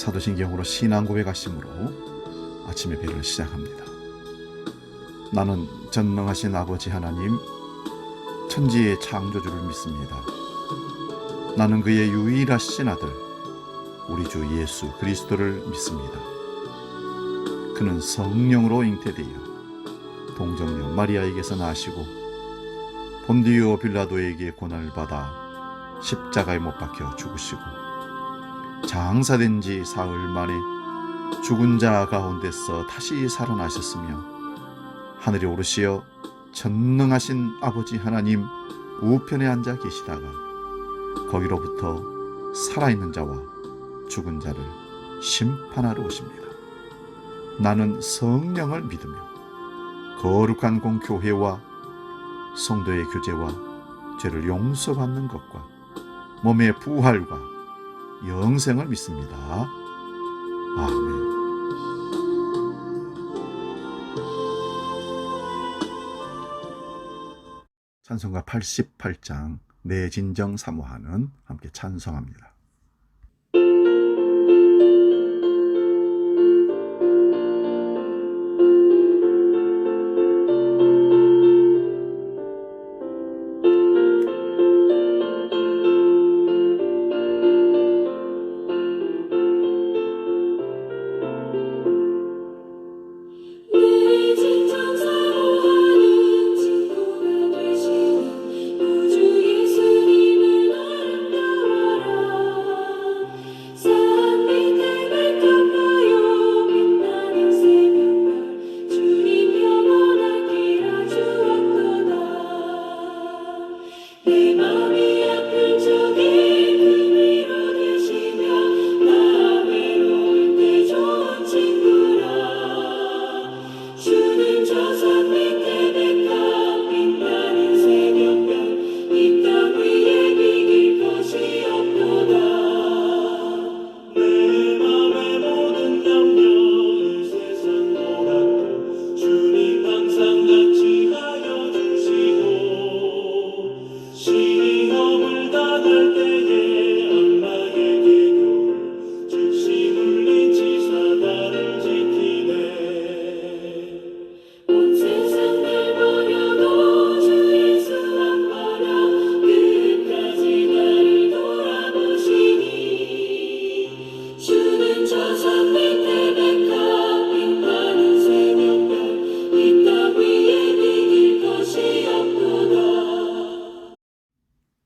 사도신경으로 신앙 고백하심으로 아침 예배를 시작합니다. 나는 전능하신 아버지 하나님, 천지의 창조주를 믿습니다. 나는 그의 유일하신 아들, 우리 주 예수 그리스도를 믿습니다. 그는 성령으로 잉태되어 동정녀 마리아에게서 나시고 본디오 빌라도에게 고난을 받아 십자가에 못 박혀 죽으시고 장사된 지 사흘 만에 죽은 자 가운데서 다시 살아나셨으며 하늘에 오르시어 전능하신 아버지 하나님 우편에 앉아 계시다가 거기로부터 살아있는 자와 죽은 자를 심판하러 오십니다. 나는 성령을 믿으며 거룩한 공교회와 성도의 교제와 죄를 용서받는 것과 몸의 부활과 영생을 믿습니다. 아멘. 찬송가 88장 내 진정 사모하는 함께 찬송합니다.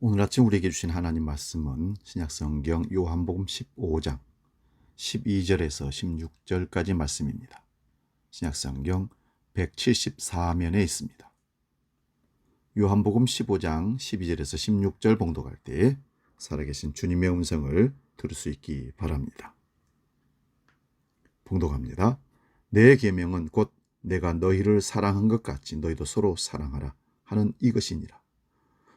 오늘 아침 우리에게 주신 하나님 말씀은 신약성경 요한복음 15장 12절에서 16절까지 말씀입니다. 신약성경 174면에 있습니다. 요한복음 15장 12절에서 16절 봉독할 때 살아계신 주님의 음성을 들을 수 있기 바랍니다. 봉독합니다. 내 계명은 곧 내가 너희를 사랑한 것 같이 너희도 서로 사랑하라 하는 이것이니라.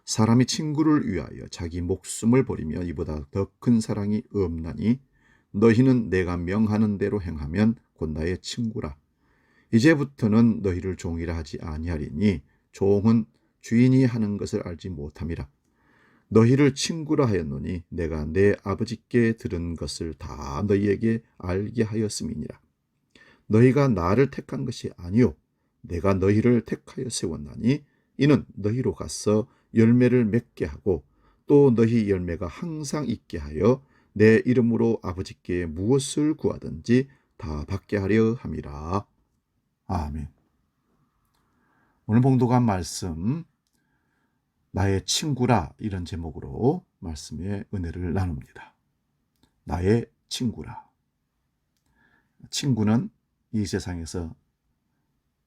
사람이 친구를 위하여 자기 목숨을 버리며 이보다 더 큰 사랑이 없나니 너희는 내가 명하는 대로 행하면 곧 나의 친구라. 이제부터는 너희를 종이라 하지 아니하리니 종은 주인이 하는 것을 알지 못함이라. 너희를 친구라 하였노니 내가 내 아버지께 들은 것을 다 너희에게 알게 하였음이니라. 너희가 나를 택한 것이 아니요 내가 너희를 택하여 세웠나니 이는 너희로 가서 열매를 맺게 하고 또 너희 열매가 항상 있게 하여 내 이름으로 아버지께 무엇을 구하든지 다 받게 하려 함이라. 아멘. 오늘 봉독한 말씀 나의 친구라 이런 제목으로 말씀의 은혜를 나눕니다. 나의 친구라. 친구는 이 세상에서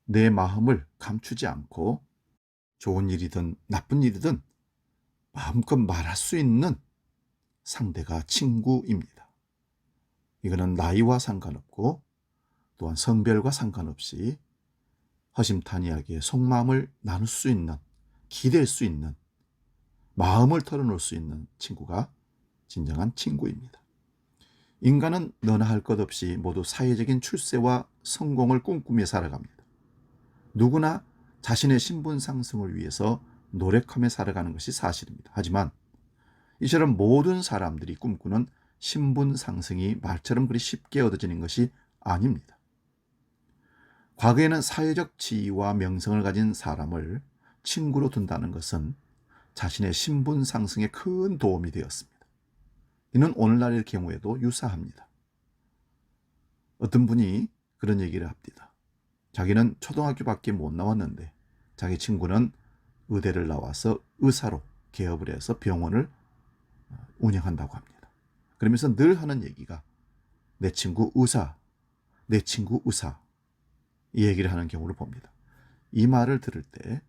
내 마음을 감추지 않고 좋은 일이든 나쁜 일이든 마음껏 말할 수 있는 상대가 친구입니다. 이거는 나이와 상관없고 또한 성별과 상관없이 허심탄회하게 속마음을 나눌 수 있는, 기댈 수 있는, 마음을 털어놓을 수 있는 친구가 진정한 친구입니다. 인간은 너나 할 것 없이 모두 사회적인 출세와 성공을 꿈꾸며 살아갑니다. 누구나 자신의 신분 상승을 위해서 노력하며 살아가는 것이 사실입니다. 하지만 이처럼 모든 사람들이 꿈꾸는 신분 상승이 말처럼 그리 쉽게 얻어지는 것이 아닙니다. 과거에는 사회적 지위와 명성을 가진 사람을 친구로 둔다는 것은 자신의 신분 상승에 큰 도움이 되었습니다. 이는 오늘날의 경우에도 유사합니다. 어떤 분이 그런 얘기를 합니다. 자기는 초등학교밖에 못 나왔는데 자기 친구는 의대를 나와서 의사로 개업을 해서 병원을 운영한다고 합니다. 그러면서 늘 하는 얘기가 내 친구 의사, 내 친구 의사, 이 얘기를 하는 경우를 봅니다. 이 말을 들을 때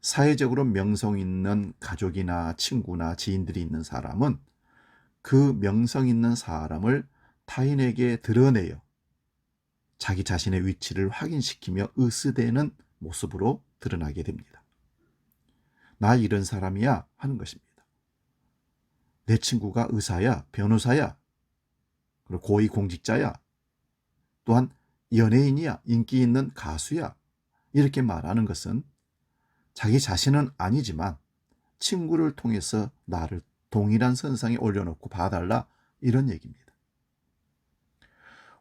사회적으로 명성 있는 가족이나 친구나 지인들이 있는 사람은 그 명성 있는 사람을 타인에게 드러내어 자기 자신의 위치를 확인시키며 으스대는 모습으로 드러나게 됩니다. 나 이런 사람이야 하는 것입니다. 내 친구가 의사야, 변호사야, 그리고 고위공직자야, 또한 연예인이야, 인기 있는 가수야, 이렇게 말하는 것은 자기 자신은 아니지만 친구를 통해서 나를 동일한 선상에 올려놓고 봐달라, 이런 얘기입니다.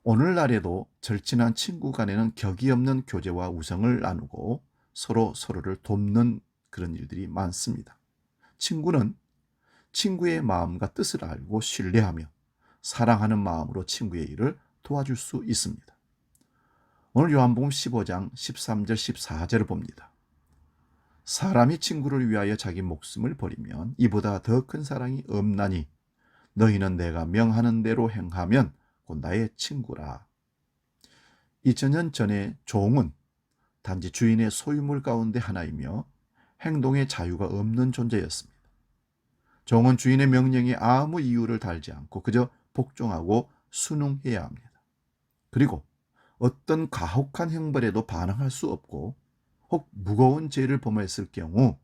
오늘날에도 절친한 친구 간에는 격이 없는 교제와 우정을 나누고 서로를 돕는 그런 일들이 많습니다. 친구는 친구의 마음과 뜻을 알고 신뢰하며 사랑하는 마음으로 친구의 일을 도와줄 수 있습니다. 오늘 요한복음 15장 13절 14절을 봅니다. 사람이 친구를 위하여 자기 목숨을 버리면 이보다 더 큰 사랑이 없나니 너희는 내가 명하는 대로 행하면 곧 나의 친구라. 2000년 전에 종은 단지 주인의 소유물 가운데 하나이며 행동의 자유가 없는 존재였습니다. 종은 주인의 명령에 아무 이유를 달지 않고 그저 복종하고 순응해야 합니다. 그리고 어떤 가혹한 형벌에도 반항할 수 없고 혹 무거운 죄를 범했을 경우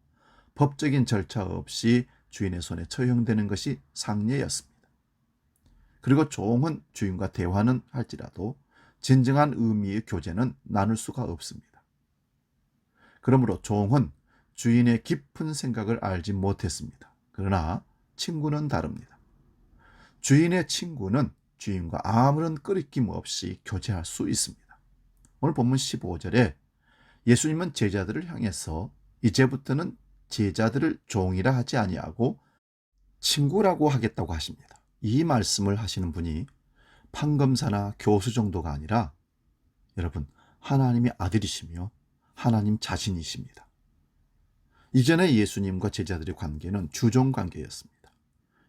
법적인 절차 없이 주인의 손에 처형되는 것이 상례였습니다. 그리고 종은 주인과 대화는 할지라도 진정한 의미의 교제는 나눌 수가 없습니다. 그러므로 종은 주인의 깊은 생각을 알지 못했습니다. 그러나 친구는 다릅니다. 주인의 친구는 주인과 아무런 끄리낌 없이 교제할 수 있습니다. 오늘 본문 15절에 예수님은 제자들을 향해서 이제부터는 제자들을 종이라 하지 아니하고 친구라고 하겠다고 하십니다. 이 말씀을 하시는 분이 판검사나 교수 정도가 아니라 여러분 하나님의 아들이시며 하나님 자신이십니다. 이전에 예수님과 제자들의 관계는 주종 관계였습니다.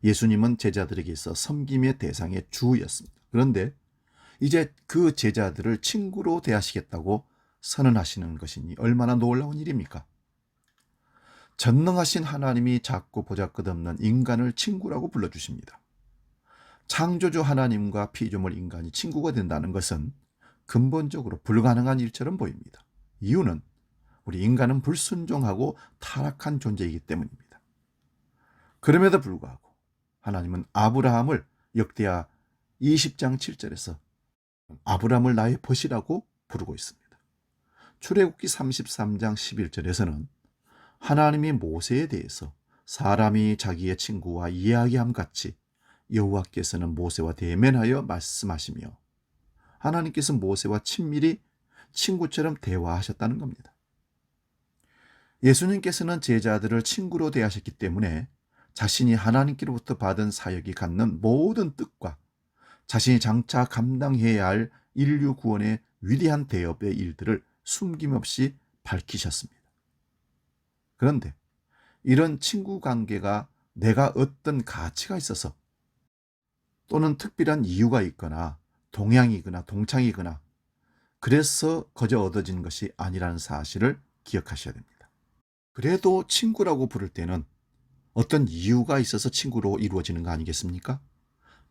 예수님은 제자들에게 있어 섬김의 대상의 주였습니다. 그런데 이제 그 제자들을 친구로 대하시겠다고 선언하시는 것이니 얼마나 놀라운 일입니까? 전능하신 하나님이 작고 보잘것없는 인간을 친구라고 불러주십니다. 창조주 하나님과 피조물 인간이 친구가 된다는 것은 근본적으로 불가능한 일처럼 보입니다. 이유는 우리 인간은 불순종하고 타락한 존재이기 때문입니다. 그럼에도 불구하고 하나님은 아브라함을 역대하 20장 7절에서 아브라함을 나의 벗이라고 부르고 있습니다. 출애굽기 33장 11절에서는 하나님이 모세에 대해서 사람이 자기의 친구와 이야기함 같이 여호와께서는 모세와 대면하여 말씀하시며 하나님께서 모세와 친밀히 친구처럼 대화하셨다는 겁니다. 예수님께서는 제자들을 친구로 대하셨기 때문에 자신이 하나님께로부터 받은 사역이 갖는 모든 뜻과 자신이 장차 감당해야 할 인류 구원의 위대한 대업의 일들을 숨김없이 밝히셨습니다. 그런데 이런 친구 관계가 내가 어떤 가치가 있어서 또는 특별한 이유가 있거나 동양이거나 동창이거나 그래서 거저 얻어진 것이 아니라는 사실을 기억하셔야 됩니다. 그래도 친구라고 부를 때는 어떤 이유가 있어서 친구로 이루어지는 거 아니겠습니까?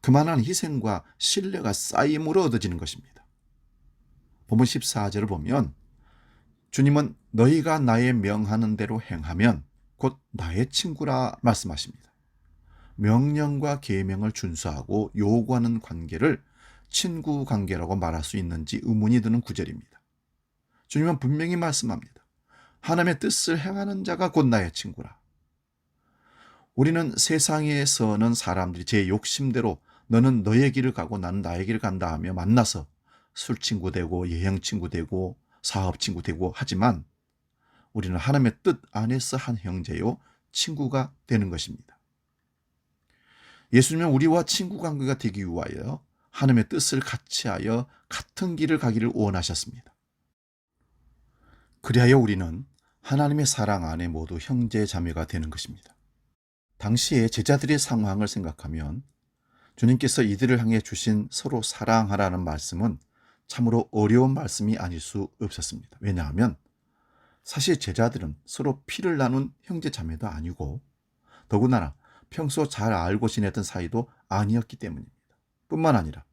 그만한 희생과 신뢰가 쌓임으로 얻어지는 것입니다. 본문 14절을 보면 주님은 너희가 나의 명하는 대로 행하면 곧 나의 친구라 말씀하십니다. 명령과 계명을 준수하고 요구하는 관계를 친구 관계라고 말할 수 있는지 의문이 드는 구절입니다. 주님은 분명히 말씀합니다. 하나님의 뜻을 행하는 자가 곧 나의 친구라. 우리는 세상에서는 사람들이 제 욕심대로 너는 너의 길을 가고 나는 나의 길을 간다 하며 만나서 술 친구 되고 여행 친구 되고 사업 친구 되고 하지만 우리는 하나님의 뜻 안에서 한 형제요 친구가 되는 것입니다. 예수님은 우리와 친구 관계가 되기 위하여 하나님의 뜻을 같이 하여 같은 길을 가기를 원하셨습니다. 그리하여 우리는 하나님의 사랑 안에 모두 형제 자매가 되는 것입니다. 당시에 제자들의 상황을 생각하면 주님께서 이들을 향해 주신 서로 사랑하라는 말씀은 참으로 어려운 말씀이 아닐 수 없었습니다. 왜냐하면 사실 제자들은 서로 피를 나눈 형제 자매도 아니고 더군다나 평소 잘 알고 지내던 사이도 아니었기 때문입니다. 뿐만 아니라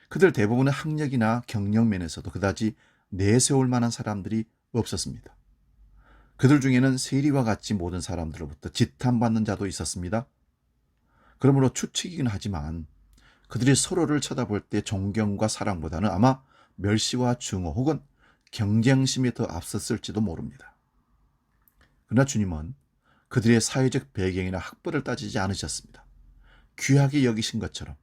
그들 대부분의 학력이나 경력 면에서도 그다지 내세울 만한 사람들이 없었습니다. 그들 중에는 세리와 같이 모든 사람들로부터 지탄받는 자도 있었습니다. 그러므로 추측이긴 하지만 그들이 서로를 쳐다볼 때 존경과 사랑보다는 아마 멸시와 증오 혹은 경쟁심이 더 앞섰을지도 모릅니다. 그러나 주님은 그들의 사회적 배경이나 학벌을 따지지 않으셨습니다. 귀하게 여기신 것처럼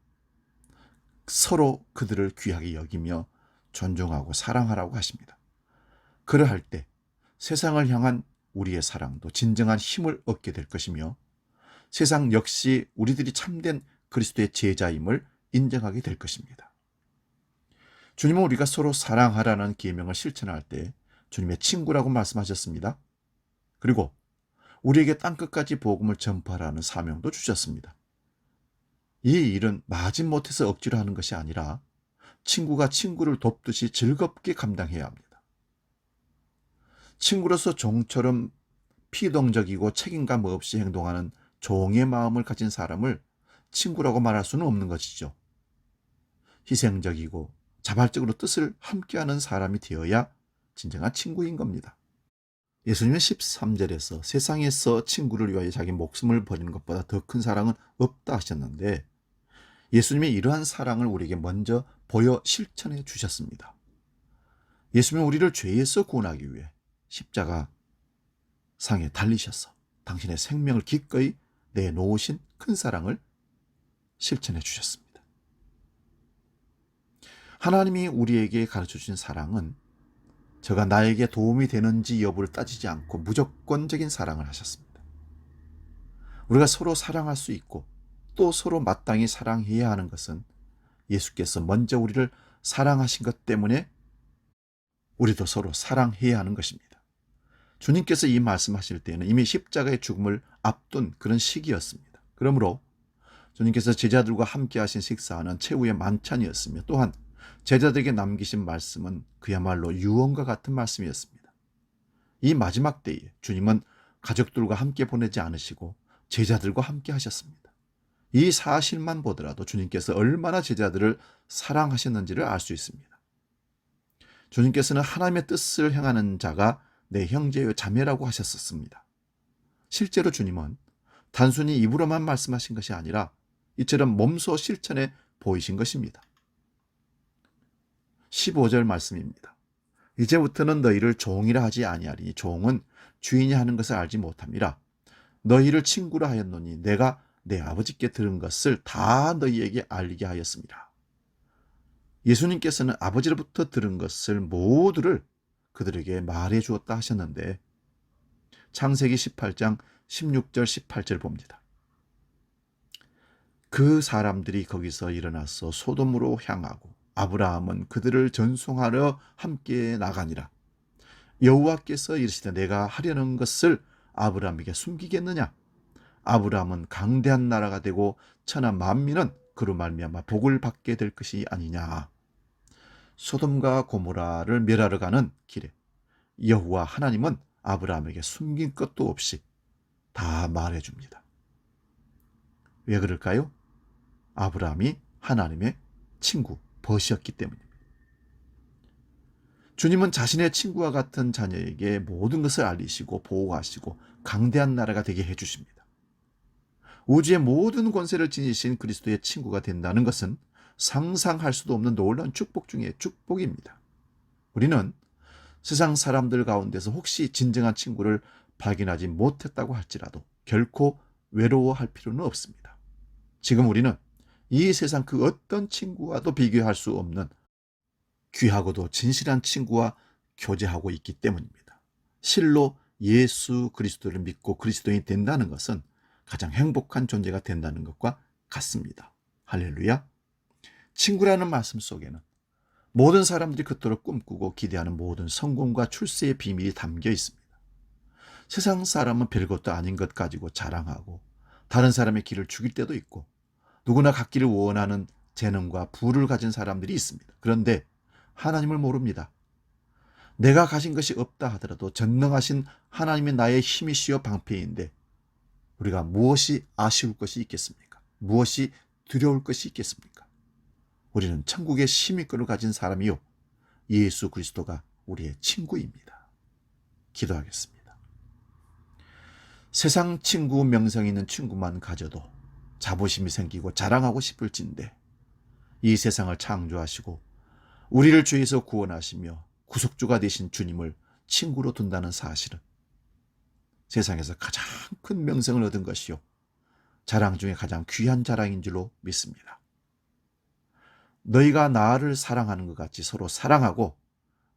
서로 그들을 귀하게 여기며 존중하고 사랑하라고 하십니다. 그러할 때 세상을 향한 우리의 사랑도 진정한 힘을 얻게 될 것이며 세상 역시 우리들이 참된 그리스도의 제자임을 인정하게 될 것입니다. 주님은 우리가 서로 사랑하라는 계명을 실천할 때 주님의 친구라고 말씀하셨습니다. 그리고 우리에게 땅끝까지 복음을 전파하라는 사명도 주셨습니다. 이 일은 마지못해서 억지로 하는 것이 아니라 친구가 친구를 돕듯이 즐겁게 감당해야 합니다. 친구로서 종처럼 피동적이고 책임감 없이 행동하는 종의 마음을 가진 사람을 친구라고 말할 수는 없는 것이죠. 희생적이고 자발적으로 뜻을 함께하는 사람이 되어야 진정한 친구인 겁니다. 예수님은 13절에서 세상에서 친구를 위하여 자기 목숨을 버리는 것보다 더 큰 사랑은 없다 하셨는데 예수님이 이러한 사랑을 우리에게 먼저 보여 실천해 주셨습니다. 예수님은 우리를 죄에서 구원하기 위해 십자가 상에 달리셔서 당신의 생명을 기꺼이 내놓으신 큰 사랑을 실천해 주셨습니다. 하나님이 우리에게 가르쳐 주신 사랑은 저가 나에게 도움이 되는지 여부를 따지지 않고 무조건적인 사랑을 하셨습니다. 우리가 서로 사랑할 수 있고 또 서로 마땅히 사랑해야 하는 것은 예수께서 먼저 우리를 사랑하신 것 때문에 우리도 서로 사랑해야 하는 것입니다. 주님께서 이 말씀하실 때는 이미 십자가의 죽음을 앞둔 그런 시기였습니다. 그러므로 주님께서 제자들과 함께 하신 식사는 최후의 만찬이었으며 또한 제자들에게 남기신 말씀은 그야말로 유언과 같은 말씀이었습니다. 이 마지막 때에 주님은 가족들과 함께 보내지 않으시고 제자들과 함께 하셨습니다. 이 사실만 보더라도 주님께서 얼마나 제자들을 사랑하셨는지를 알 수 있습니다. 주님께서는 하나님의 뜻을 행하는 자가 내 형제요 자매라고 하셨었습니다. 실제로 주님은 단순히 입으로만 말씀하신 것이 아니라 이처럼 몸소 실천해 보이신 것입니다. 15절 말씀입니다. 이제부터는 너희를 종이라 하지 아니하리니 종은 주인이 하는 것을 알지 못함이라. 너희를 친구라 하였노니 내가 내 아버지께 들은 것을 다 너희에게 알리게 하였습니다. 예수님께서는 아버지로부터 들은 것을 모두를 그들에게 말해 주었다 하셨는데 창세기 18장 16절 18절 봅니다. 그 사람들이 거기서 일어나서 소돔으로 향하고 아브라함은 그들을 전송하러 함께 나가니라. 여호와께서 이르시되 내가 하려는 것을 아브라함에게 숨기겠느냐? 아브라함은 강대한 나라가 되고 천하 만민은 그로 말미암아 복을 받게 될 것이 아니냐. 소돔과 고모라를 멸하러 가는 길에 여호와 하나님은 아브라함에게 숨긴 것도 없이 다 말해줍니다. 왜 그럴까요? 아브라함이 하나님의 친구 벗이었기 때문입니다. 주님은 자신의 친구와 같은 자녀에게 모든 것을 알리시고 보호하시고 강대한 나라가 되게 해주십니다. 우주의 모든 권세를 지니신 그리스도의 친구가 된다는 것은 상상할 수도 없는 놀라운 축복 중의 축복입니다. 우리는 세상 사람들 가운데서 혹시 진정한 친구를 발견하지 못했다고 할지라도 결코 외로워할 필요는 없습니다. 지금 우리는 이 세상 그 어떤 친구와도 비교할 수 없는 귀하고도 진실한 친구와 교제하고 있기 때문입니다. 실로 예수 그리스도를 믿고 그리스도인이 된다는 것은 가장 행복한 존재가 된다는 것과 같습니다. 할렐루야. 친구라는 말씀 속에는 모든 사람들이 그토록 꿈꾸고 기대하는 모든 성공과 출세의 비밀이 담겨 있습니다. 세상 사람은 별것도 아닌 것 가지고 자랑하고 다른 사람의 길을 죽일 때도 있고 누구나 갖기를 원하는 재능과 부를 가진 사람들이 있습니다. 그런데 하나님을 모릅니다. 내가 가진 것이 없다 하더라도 전능하신 하나님이 나의 힘이시여 방패인데 우리가 무엇이 아쉬울 것이 있겠습니까? 무엇이 두려울 것이 있겠습니까? 우리는 천국의 시민권을 가진 사람이요 예수 그리스도가 우리의 친구입니다. 기도하겠습니다. 세상 친구 명성 있는 친구만 가져도 자부심이 생기고 자랑하고 싶을진데 이 세상을 창조하시고 우리를 죄에서 구원하시며 구속주가 되신 주님을 친구로 둔다는 사실은 세상에서 가장 큰 명성을 얻은 것이요 자랑 중에 가장 귀한 자랑인 줄로 믿습니다. 너희가 나를 사랑하는 것 같이 서로 사랑하고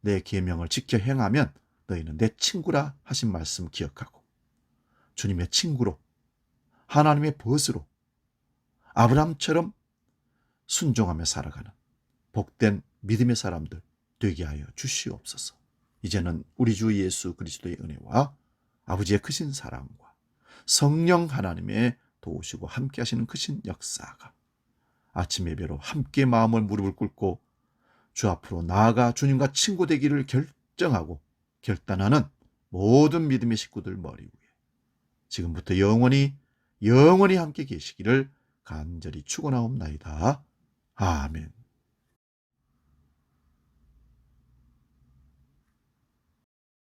내 계명을 지켜 행하면 너희는 내 친구라 하신 말씀 기억하고 주님의 친구로 하나님의 벗으로 아브라함처럼 순종하며 살아가는 복된 믿음의 사람들 되게 하여 주시옵소서. 이제는 우리 주 예수 그리스도의 은혜와 아버지의 크신 사랑과 성령 하나님의 도우시고 함께 하시는 크신 역사가 아침 예배로 함께 마음을 무릎을 꿇고 주 앞으로 나아가 주님과 친구 되기를 결정하고 결단하는 모든 믿음의 식구들 머리 위에 지금부터 영원히 함께 계시기를 간절히 축원하옵나이다. 아멘.